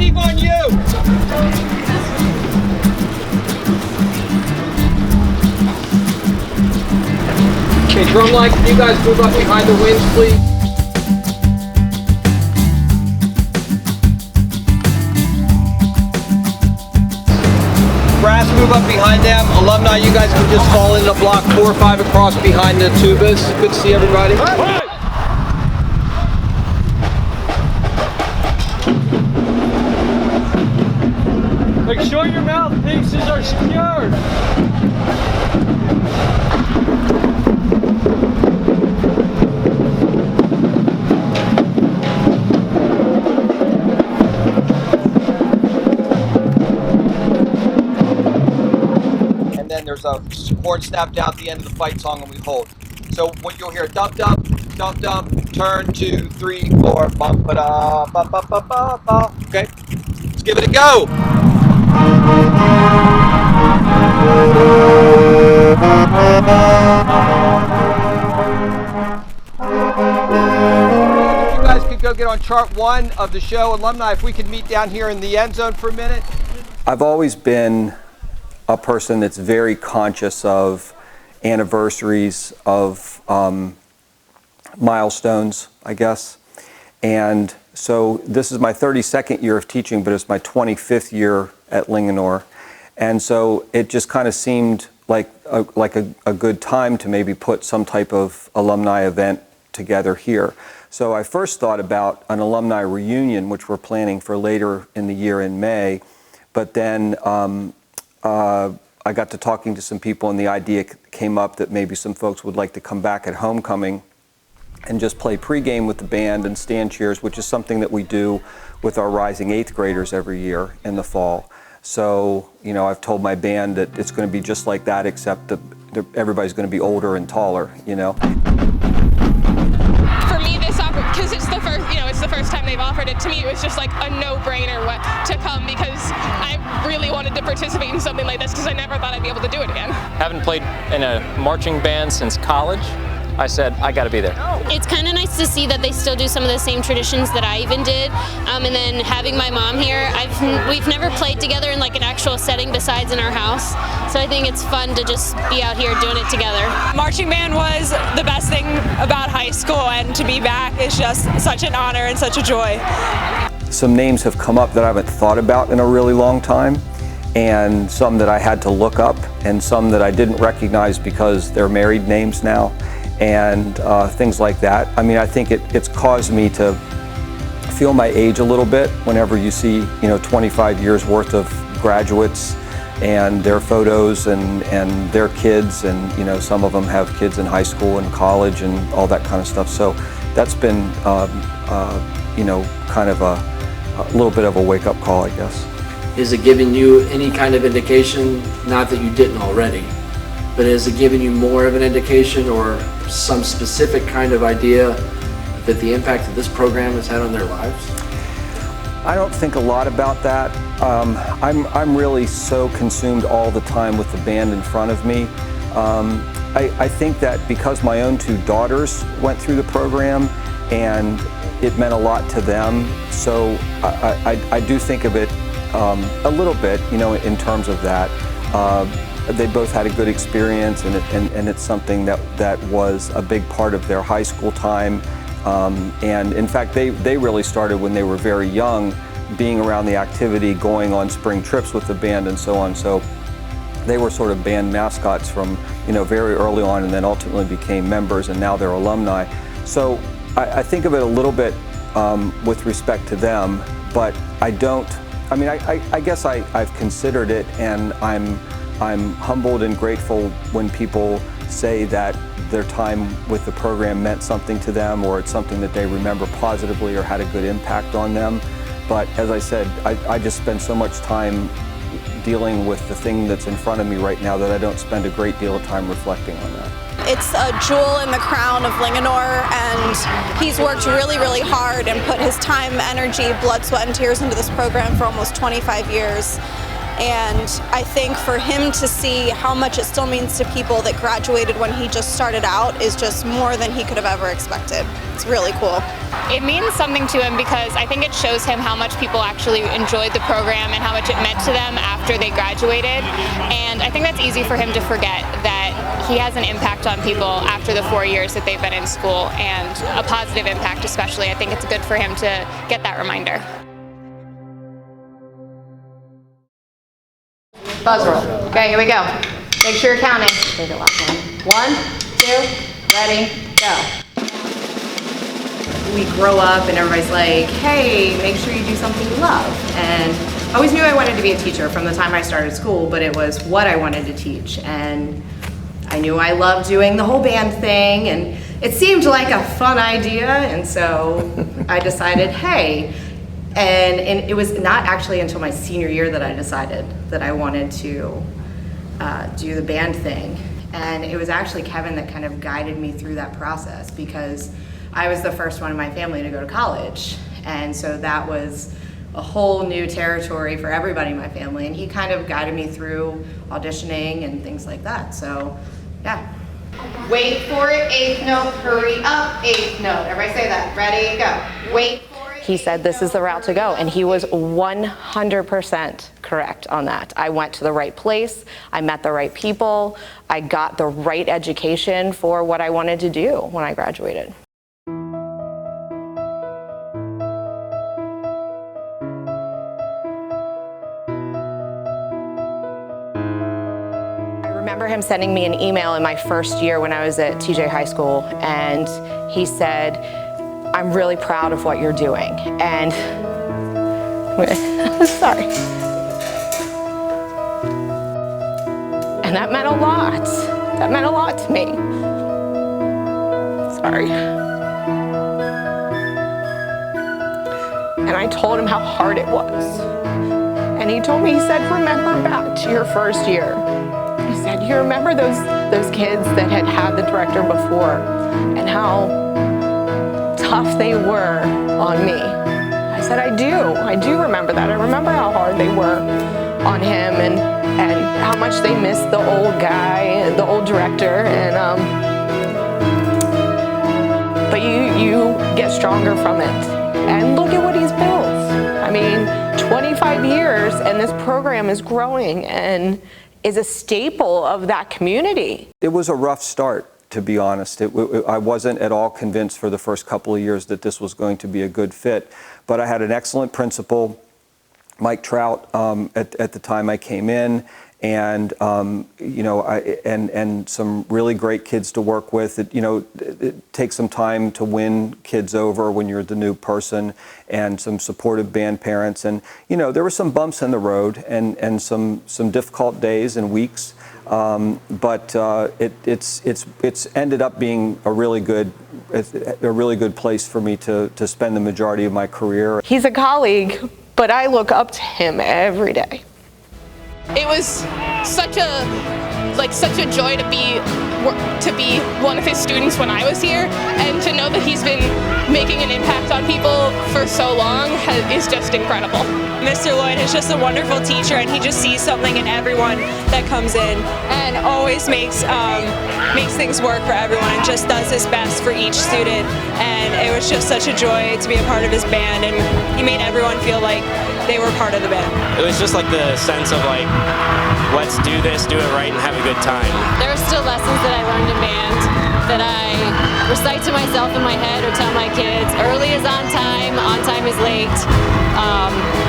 waiting on you. Okay, drumline, can you guys move up behind the wings, please? Brass, move up behind them. Alumni, you guys can just fall into block 4 or 5 across behind the tubas. Good to see everybody. Make sure your mouthpieces are secured. And then there's a chord snap down at the end of the fight song and we hold. So what you'll hear, dump, dump, dump, dump, turn 2, 3, 4, bump, ba-da, ba, ba, ba, ba, ba. Okay, let's give it a go. If you guys could go get on chart 1 of the show, Alumni, if we could meet down here in the end zone for a minute. I've always been a person that's very conscious of anniversaries, of milestones, I guess. And so this is my 32nd year of teaching, but it's my 25th year at Linganore. And so it just kind of seemed like a good time to maybe put some type of alumni event together here. So I first thought about an alumni reunion, which we're planning for later in the year in May. But then I got to talking to some people and the idea came up that maybe some folks would like to come back at homecoming and just play pregame with the band and stand cheers, which is something that we do with our rising 8th graders every year in the fall. So, you know, I've told my band that it's going to be just like that, except that everybody's going to be older and taller, you know. For me, this because it's the first, you know, it's the first time they've offered it to me. It was just like a no-brainer to come because I really wanted to participate in something like this because I never thought I'd be able to do it again. Haven't played in a marching band since college. I said, I got to be there. It's kind of nice to see that they still do some of the same traditions that I even did. And then having my mom here, we've never played together in like an actual setting besides in our house. So I think it's fun to just be out here doing it together. Marching band was the best thing about high school, and to be back is just such an honor and such a joy. Some names have come up that I haven't thought about in a really long time, and some that I had to look up, and some that I didn't recognize because they're married names now. And things like that. I mean, I think it's caused me to feel my age a little bit whenever you see, you know, 25 years worth of graduates and their photos and their kids, and, you know, some of them have kids in high school and college and all that kind of stuff. So that's been, you know, kind of a little bit of a wake-up call, I guess. Is it giving you any kind of indication, not that you didn't already, but is it giving you more of an indication or some specific kind of idea that the impact that this program has had on their lives? I don't think a lot about that. I'm really so consumed all the time with the band in front of me. I think that because my own 2 daughters went through the program and it meant a lot to them, so I do think of it a little bit, you know, in terms of that. They both had a good experience, and it's something that was a big part of their high school time. And in fact, they really started when they were very young, being around the activity, going on spring trips with the band and so on. So they were sort of band mascots from, you know, very early on, and then ultimately became members, and now they're alumni. So I think of it a little bit with respect to them, but I don't. I mean, I guess I've considered it, and I'm humbled and grateful when people say that their time with the program meant something to them, or it's something that they remember positively or had a good impact on them. But as I said, I just spend so much time dealing with the thing that's in front of me right now that I don't spend a great deal of time reflecting on that. It's a jewel in the crown of Linganore, and he's worked really, really hard and put his time, energy, blood, sweat, and tears into this program for almost 25 years. And I think for him to see how much it still means to people that graduated when he just started out is just more than he could have ever expected. It's really cool. It means something to him because I think it shows him how much people actually enjoyed the program and how much it meant to them after they graduated. And I think that's easy for him to forget that he has an impact on people after the 4 years that they've been in school, and a positive impact especially. I think it's good for him to get that reminder. Buzz roll. Okay, here we go. Make sure you're counting. Take the last one. 1, 2, ready, go. We grow up and everybody's like, hey, make sure you do something you love. And I always knew I wanted to be a teacher from the time I started school, but it was what I wanted to teach. And I knew I loved doing the whole band thing, and it seemed like a fun idea, and so I decided, hey, and it was not actually until my senior year that I decided that I wanted to do the band thing. And it was actually Kevin that kind of guided me through that process, because I was the first one in my family to go to college. And so that was a whole new territory for everybody in my family. And he kind of guided me through auditioning and things like that. So, yeah. Wait for it, 8th note, hurry up, 8th note. Everybody say that. Ready, go. Wait. He said this is the route to go, and he was 100% correct on that. I went to the right place, I met the right people, I got the right education for what I wanted to do when I graduated. I remember him sending me an email in my first year when I was at TJ High School, and he said, I'm really proud of what you're doing. And, sorry. And that meant a lot. That meant a lot to me. Sorry. And I told him how hard it was. And he told me, he said, remember back to your first year. He said, you remember those kids that had had the director before and how tough they were on me. I said, I do remember that. I remember how hard they were on him and how much they missed the old guy, the old director, and but you get stronger from it. And look at what he's built. I mean, 25 years and this program is growing and is a staple of that community. It was a rough start, to be honest. I wasn't at all convinced for the first couple of years that this was going to be a good fit, but I had an excellent principal, Mike Trout, at the time I came in, and and some really great kids to work with. It takes some time to win kids over when you're the new person, and some supportive band parents, and there were some bumps in the road and some difficult days and weeks. But it's ended up being a really good place for me to spend the majority of my career. He's a colleague, but I look up to him every day. It was such a joy to be one of his students when I was here, and to know that he's been making an impact on people for so long is just incredible. Mr. Lloyd is just a wonderful teacher, and he just sees something in everyone that comes in and always makes things work for everyone and just does his best for each student. And it was just such a joy to be a part of his band, and he made everyone feel like they were part of the band. It was just like the sense of like, let's do this, do it right, and have a good time. There are still lessons that I learned in band that I recite to myself in my head or tell my kids. Early is on time is late.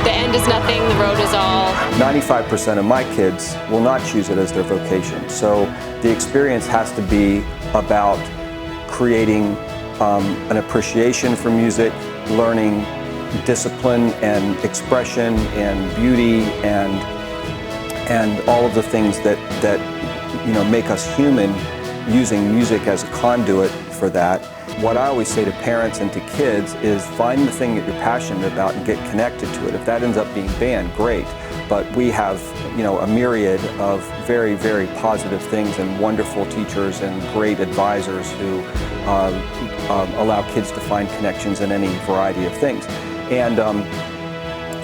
The end is nothing, the road is all. 95% of my kids will not choose it as their vocation. So the experience has to be about creating an appreciation for music, learning discipline and expression and beauty and all of the things that make us human, using music as a conduit for that. What I always say to parents and to kids is find the thing that you're passionate about and get connected to it. If that ends up being band, great. But we have, a myriad of very, very positive things and wonderful teachers and great advisors who allow kids to find connections in any variety of things. And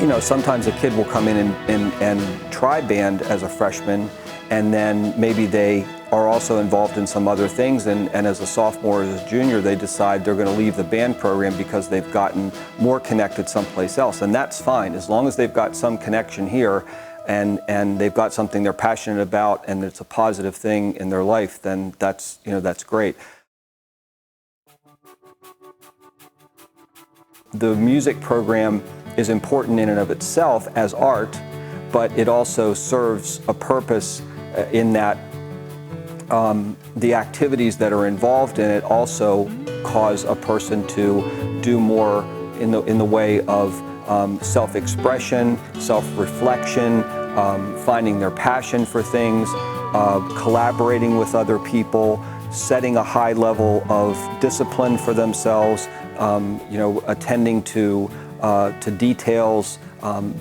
you know, sometimes a kid will come in and try band as a freshman, and then maybe they are also involved in some other things, and as a sophomore or as a junior, they decide they're going to leave the band program because they've gotten more connected someplace else, and that's fine. As long as they've got some connection here, and they've got something they're passionate about, and it's a positive thing in their life, then that's, you know, that's great. The music program is important in and of itself as art, but it also serves a purpose in that the activities that are involved in it also cause a person to do more in the way of self-expression, self-reflection, finding their passion for things, collaborating with other people, setting a high level of discipline for themselves, you know, attending to details,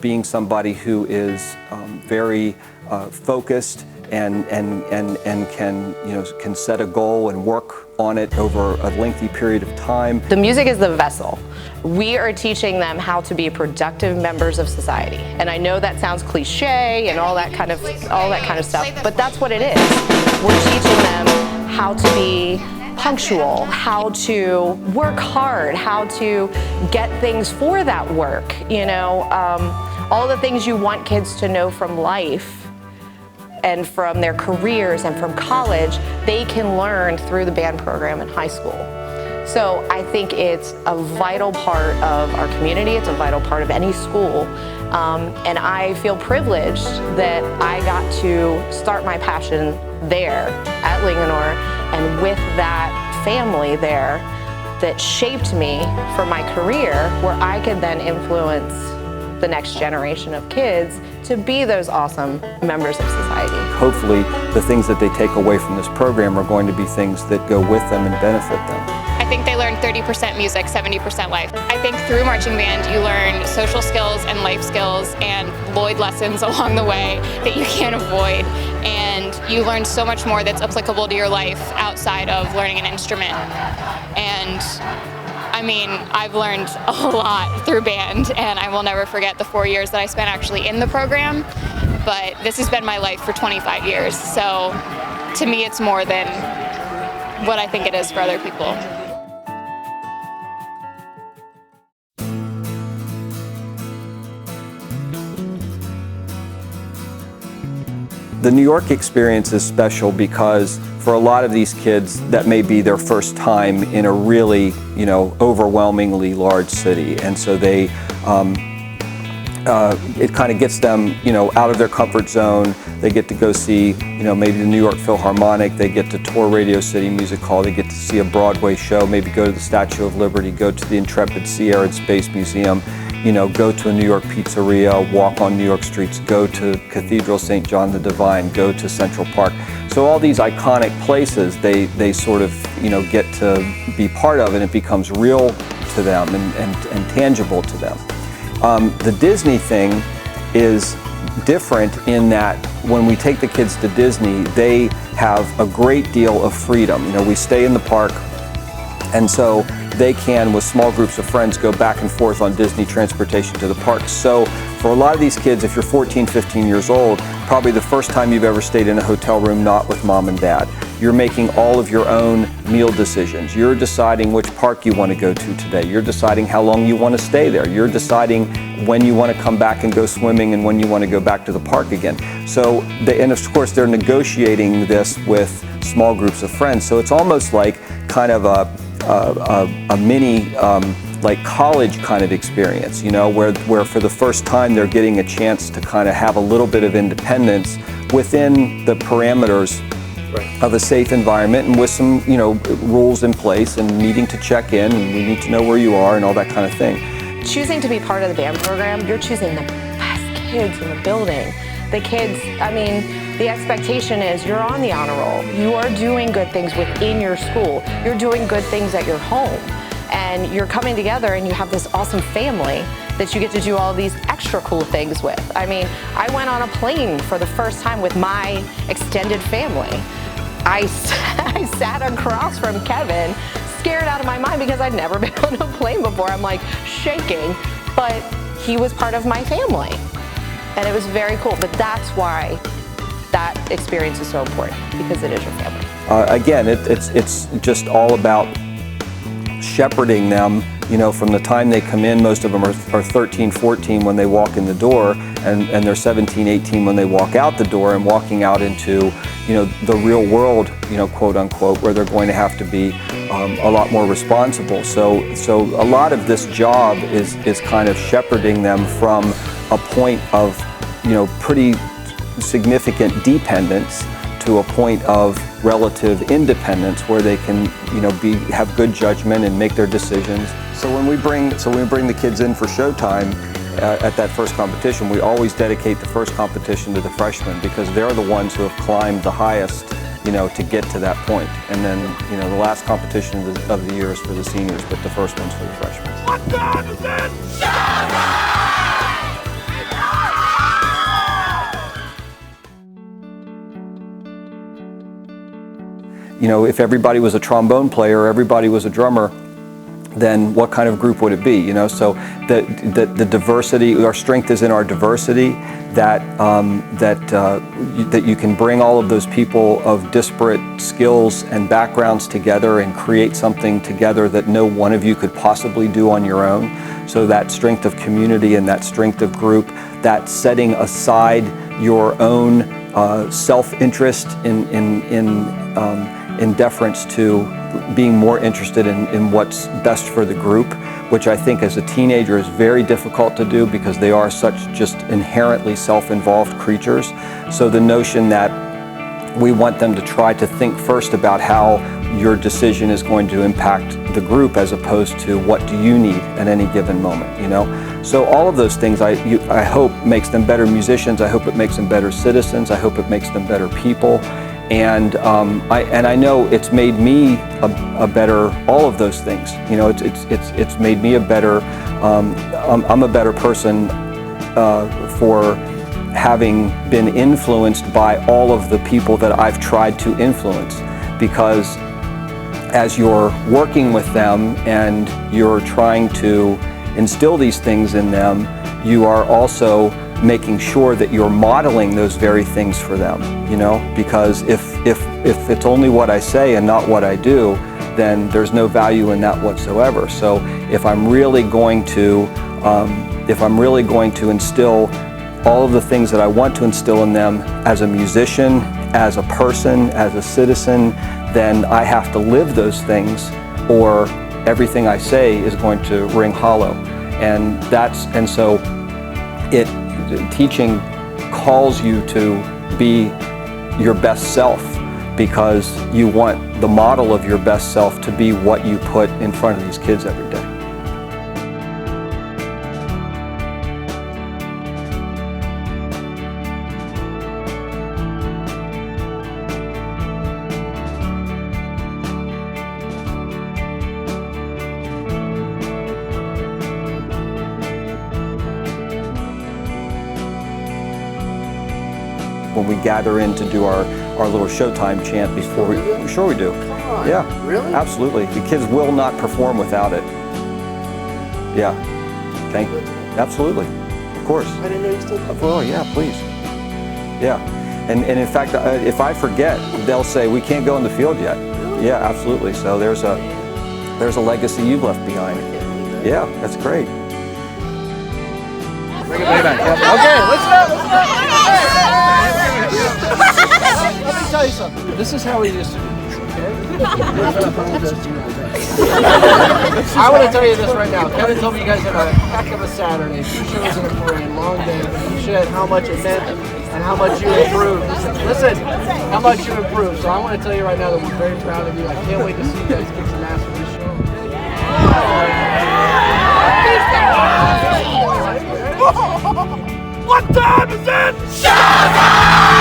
being somebody who is very focused and can, you know, can set a goal and work on it over a lengthy period of time. The music is the vessel. We are teaching them how to be productive members of society. And I know that sounds cliche and all that kind of stuff, but that's what it is. We're teaching them how to be punctual, how to work hard, how to get things for that work, you know, all the things you want kids to know from life and from their careers and from college, they can learn through the band program in high school. So I think it's a vital part of our community, it's a vital part of any school, and I feel privileged that I got to start my passion there at Linganore, and with that family there that shaped me for my career, where I could then influence the next generation of kids to be those awesome members of society. Hopefully the things that they take away from this program are going to be things that go with them and benefit them. I think they learn 30% music, 70% life. I think through marching band you learn social skills and life skills and Lloyd lessons along the way that you can't avoid, and you learn so much more that's applicable to your life outside of learning an instrument. And I mean, I've learned a lot through band, and I will never forget the 4 years that I spent actually in the program, but this has been my life for 25 years, so to me it's more than what I think it is for other people. The New York experience is special because for a lot of these kids, that may be their first time in a really, you know, overwhelmingly large city, and so they, it kind of gets them, you know, out of their comfort zone. They get to go see, you know, maybe the New York Philharmonic. They get to tour Radio City Music Hall. They get to see a Broadway show. Maybe go to the Statue of Liberty. Go to the Intrepid Sea, Air and Space Museum. You know, go to a New York pizzeria, walk on New York streets, go to Cathedral St. John the Divine, go to Central Park. So all these iconic places, they sort of, you know, get to be part of, and it becomes real to them and tangible to them. The Disney thing is different in that when we take the kids to Disney, they have a great deal of freedom. You know, we stay in the park, and so they can, with small groups of friends, go back and forth on Disney transportation to the park. So for a lot of these kids, if you're 14, 15 years old, probably the first time you've ever stayed in a hotel room not with mom and dad. You're making all of your own meal decisions. You're deciding which park you want to go to today. You're deciding how long you want to stay there. You're deciding when you want to come back and go swimming and when you want to go back to the park again. So, and of course they're negotiating this with small groups of friends. So it's almost like kind of a mini like college kind of experience, you know, where for the first time they're getting a chance to kind of have a little bit of independence within the parameters of a safe environment and with some, you know, rules in place and needing to check in and we need to know where you are and all that kind of thing. Choosing to be part of the band program, you're choosing the best kids in the building. The kids, I mean, the expectation is you're on the honor roll. You are doing good things within your school. You're doing good things at your home. And you're coming together and you have this awesome family that you get to do all these extra cool things with. I mean, I went on a plane for the first time with my extended family. I sat across from Kevin, scared out of my mind because I'd never been on a plane before. I'm like shaking, but he was part of my family. And it was very cool, but that's why that experience is so important, because it is your family. Again, it's just all about shepherding them, you know, from the time they come in. Most of them are 13, 14 when they walk in the door, and they're 17, 18 when they walk out the door, and walking out into, you know, the real world, you know, quote unquote, where they're going to have to be a lot more responsible. So a lot of this job is kind of shepherding them from a point of, you know, pretty significant dependence to a point of relative independence, where they can, you know, have good judgment and make their decisions. So when we bring the kids in for showtime at that first competition, we always dedicate the first competition to the freshmen, because they're the ones who have climbed the highest, you know, to get to that point. And then, you know, the last competition of the year is for the seniors, but the first one's for the freshmen. What time is it? You know, if everybody was a trombone player, everybody was a drummer, then what kind of group would it be? You know, so the diversity, our strength is in our diversity. That you can bring all of those people of disparate skills and backgrounds together and create something together that no one of you could possibly do on your own. So that strength of community and that strength of group, that setting aside your own self-interest in deference to being more interested in what's best for the group, which I think as a teenager is very difficult to do, because they are such just inherently self-involved creatures. So the notion that we want them to try to think first about how your decision is going to impact the group, as opposed to what do you need at any given moment, you know? So all of those things I hope makes them better musicians. I hope it makes them better citizens. I hope it makes them better people. And I know it's made me a better, all of those things. You know, it's made me a better. I'm a better person for having been influenced by all of the people that I've tried to influence, because as you're working with them and you're trying to instill these things in them, you are also making sure that you're modeling those very things for them, you know, because if it's only what I say and not what I do, then there's no value in that whatsoever. So if I'm really going to instill all of the things that I want to instill in them as a musician, as a person, as a citizen, then I have to live those things, or everything I say is going to ring hollow. And so teaching calls you to be your best self, because you want the model of your best self to be what you put in front of these kids every day. When we gather in to do our little showtime chant before we, sure we do. Come on. Yeah, Really? absolutely. The kids will not perform without it. Yeah, thank you. Absolutely, of course. I didn't know you still did. Oh yeah, please. Yeah, and in fact, if I forget, they'll say we can't go in the field yet. Really? Yeah, absolutely. So there's a legacy you've left behind. Yeah, that's great. Bring it back. Okay, listen up. Let me tell you something. This is how we used to do this, okay? I want to tell you this right now. Kevin told me you guys had a heck of a Saturday, 2 shows in a parade, long day, but he shared how much it meant and how much you improved. Listen, how much you improved. So I want to tell you right now that we're very proud of you. I can't wait to see you guys kick some ass for this show. What time is it? Shut up!